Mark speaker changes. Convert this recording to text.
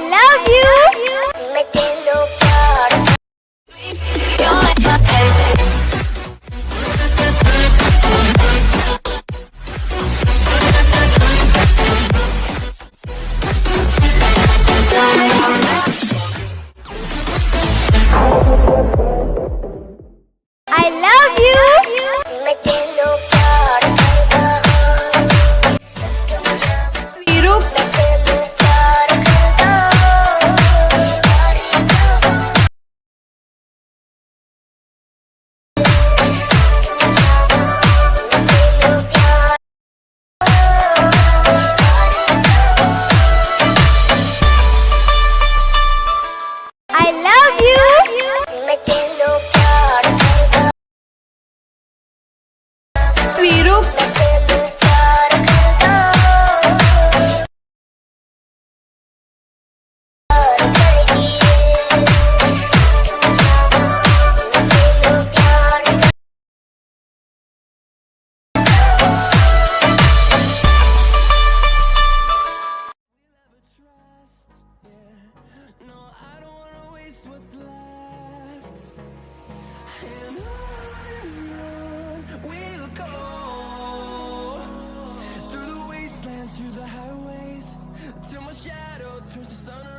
Speaker 1: love you. मैं तेनू प्यार I love you. मैं तेनू प्यार करदा वीरू मैं तेनू प्यार करदा I love you. मैं तेनू प्यार करदा वीरू मैं तेनू प्यार करदा प्यार करेगी मैं तेनू प्यार
Speaker 2: No, I don't wanna waste what's left. And on we'll go through the wastelands, through the highways, till my shadow turns to sun.